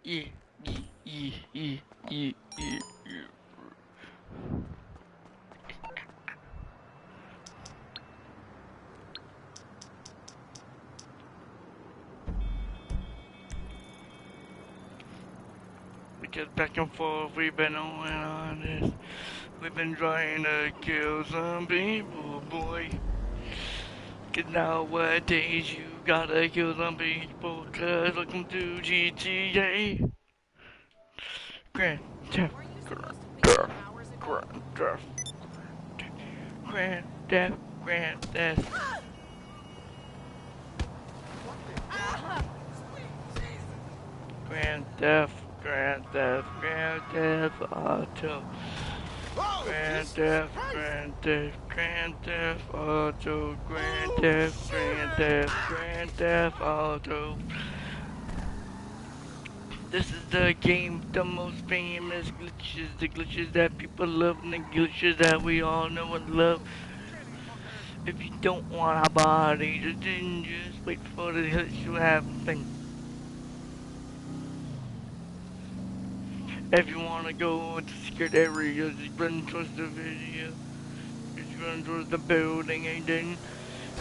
Yeah, yeah, yeah, yeah, yeah, yeah, yeah. Because back and forth we've been on this. We've been trying to kill some people, boy. 'Cause nowadays you gotta kill some people. 'Cause welcome to GTA. Grand Theft, Grand Theft, Grand Theft, Grand Theft, Grand Theft, Grand Theft, Grand Theft, Grand Theft Auto. Grand Theft, Grand Theft, Grand Theft Auto, Grand Theft, Grand Theft, Grand Theft Auto. This is the game, the most famous glitches, the glitches that people love and the glitches that we all know and love. If you don't want a body, just wait for the glitch to happen. If you wanna go into secret areas, just run towards the video. Just run towards the building and then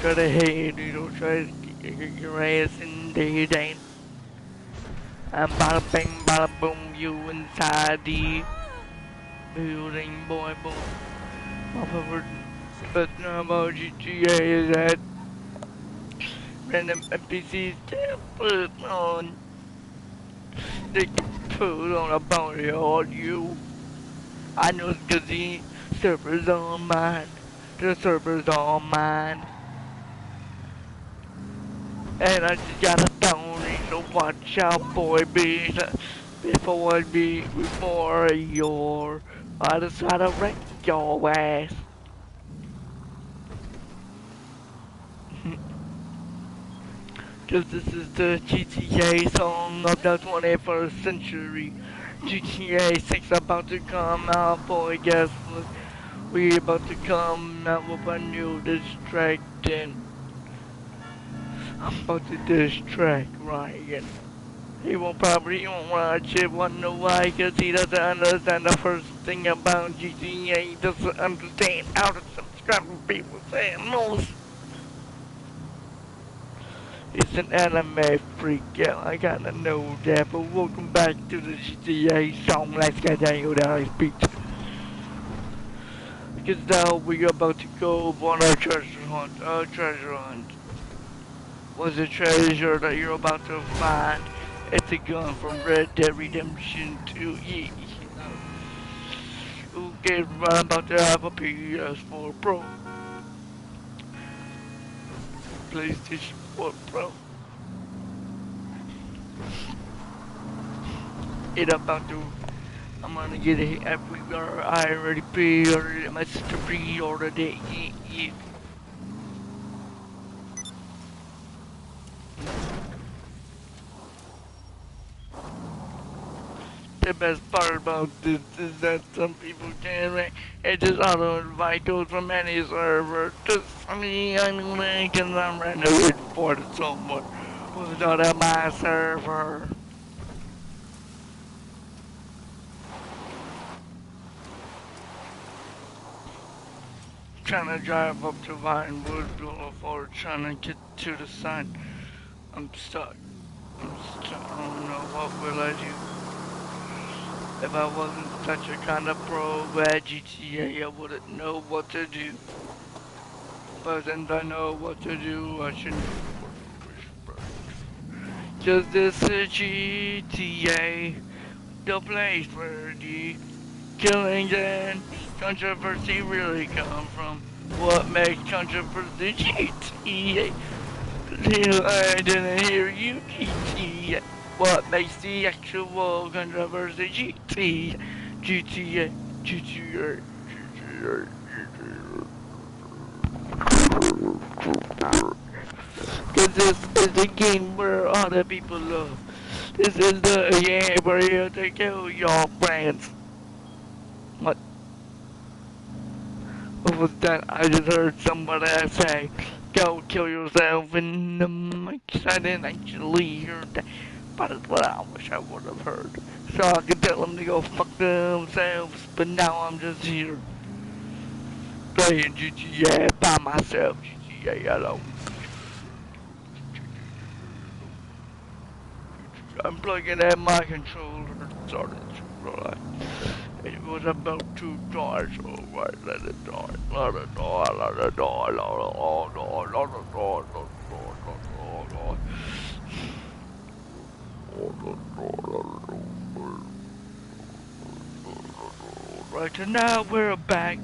gotta hate you, don't try to get your ass in there then. And bada bing, bada boom, you inside the building, boy, boom. My favorite best about GTA is that random NPCs can't put on. They can put on a bounty on you. I know it's 'cause the server's on mine. The server's on mine. And I just got a bounty, so watch out, boy, bitch. Before you're, I just gotta wreck your ass. Cause this is the GTA song of the 21st century. GTA 6 about to come out, boy, guess what? We about to come out with a new distraction. I'm about to distract Ryan. He won't watch it, wonder why, cause he doesn't understand the first thing about GTA. He doesn't understand how to subscribe to people saying no. He's an anime freak, yeah, I kinda know that, but welcome back to the GTA song. Let's get down to our speech. Because now we're about to go on our treasure hunt. Our treasure hunt was a treasure that you're about to find. It's a gun from Red Dead Redemption 2. Yeah. Okay, I'm about to have a PS4 Pro. PlayStation 4 Pro. It about to. I'm gonna get it everywhere. I already pre-ordered it. My sister pre-ordered it. Yeah, yeah. The best part about this is that some people can it just auto-invite those from any server. Just, I mean, because I'm ready to report someone who's not at my server. Trying to drive up to Vinewood Boulevard, trying to get to the sign. I'm stuck. I don't know what will I do. If I wasn't such a kind of pro at GTA, I wouldn't know what to do. But since I know what to do, I should know. Just this is GTA, the place where the killings and controversy really come from. What makes controversy GTA? I didn't hear you, GTA. What makes the actual controversy GTA? GTA, GTA, GTA. Cause this is the game where all the people love. This is the game where you have to kill your friends. What? What was that? I just heard somebody say, go kill yourself in the mic. I didn't actually hear that. But it's what I wish I would have heard. So I could tell them to go fuck themselves. But now I'm just here playing GTA by myself. GTA alone. I'm plugging in my controller. Started to roll. It was about to die, so right, let it die. Let it die, let it die, let it die, let it die, let it die, let it die. Right, so now we're back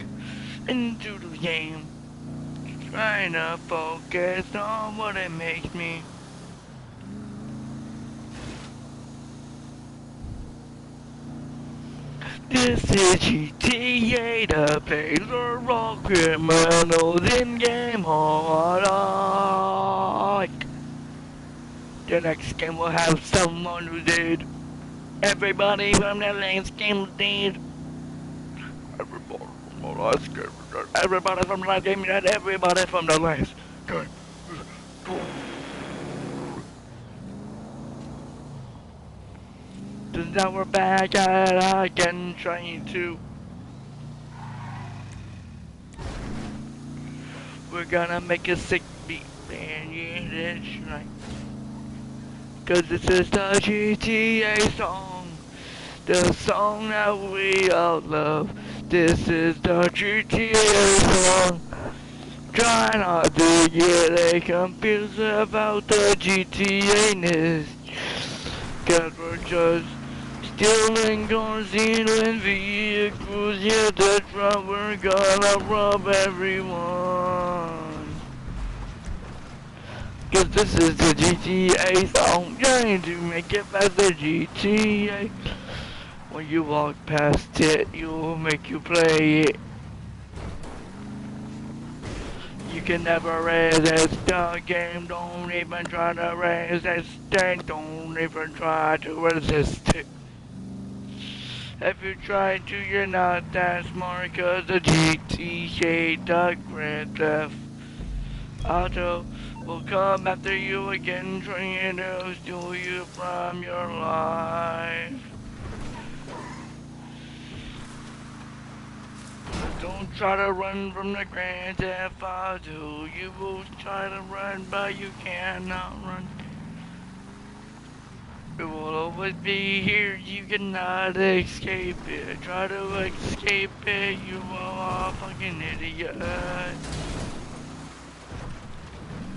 into the game. Trying to focus on what it makes me. This is GTA, the place are all criminals in game hard. The next game will have someone who did. Everybody from the last game did. Everybody from the last game did. Everybody from the last game did. Everybody from the last game. So now we're back at it again, trying to. We're gonna make a sick beat, man. Yeah, that's right. Cause this is the GTA song. The song that we all love. This is the GTA song. Try not to get confused about the GTA-ness. Cause we're just stealing cars, stealing vehicles. Yeah, that's right, we're gonna rob everyone. Cause this is the GTA song. Trying to make it past the GTA. When you walk past it, you'll make you play it. You can never resist the game, don't even try to resist it, don't even try to resist it. If you try to, you're not that smart, cause the GTA, the Grand Theft Auto, will come after you again, trying to steal you from your life. Don't try to run from the Grand Theft Auto. You will try to run, but you cannot run. It will always be here. You cannot escape it. Try to escape it. You are a fucking idiot.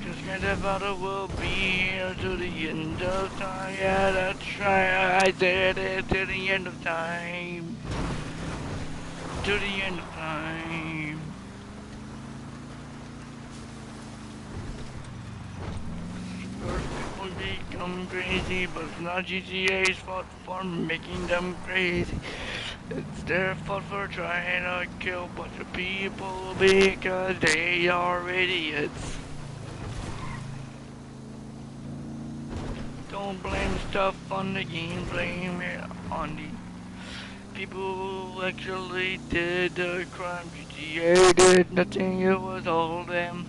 Cause Grand Theft Auto will be here to the end of time. Yeah, that's right. I said it to the end of time. To the end of time. People become crazy, but it's not GTA's fault for making them crazy. It's their fault for trying to kill a bunch of people because they are idiots. Don't blame stuff on the game, blame it on the people who actually did the crime. GTA did nothing, it was all them.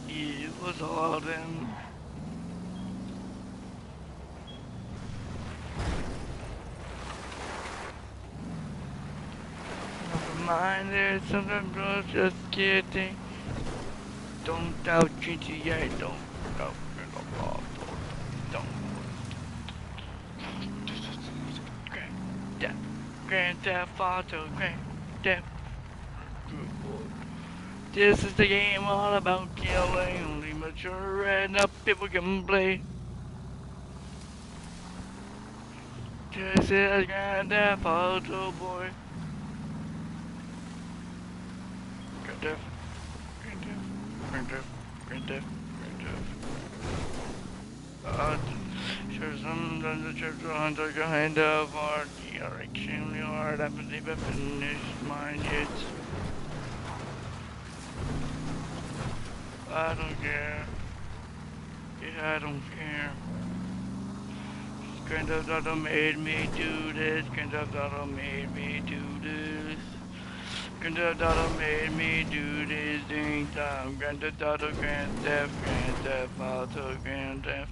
It was all them. Never mind, there's something girls just kidding. Don't doubt GTA, don't doubt don't. Grand Theft Auto, Grand Theft. This is the game all about killing. Only mature enough people can play. This is Grand Theft Auto, boy. Grand Theft, Grand Theft, Grand Theft, Grand Theft, Grand Theft. Sure, sometimes the church runs are kind of hard. They are extremely hard. I believe I finished mine yet. I don't care. Yeah, I don't care. Grand Theft Auto made me do this. Grand Theft Auto made me do this. Grand Theft Auto made me do this thing time. Grand Theft Auto, Grand Theft Auto, Grand Theft.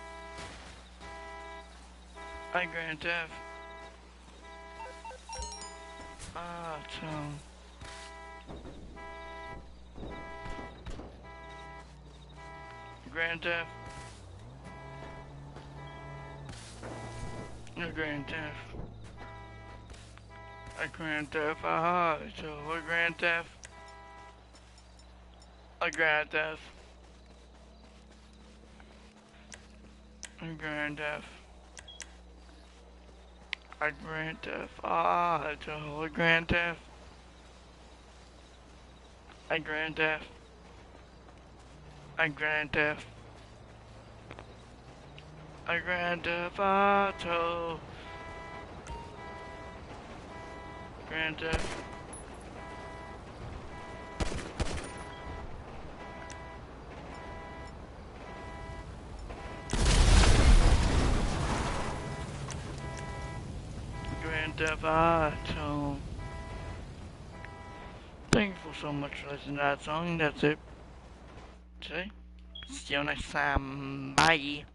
I Grand Theft Auto. Grand Theft. A Grand Theft. A Grand Theft Auto. A Grand Theft. A Grand Theft. A Grand Theft. A Grand Theft Auto. A Grand Theft. A Grand Theft. A Grand Theft. A Grand Theft Auto. Grand Theft. Grand Theft Auto. Thank you so much for listening to that song. That's it today. See you next time. Bye.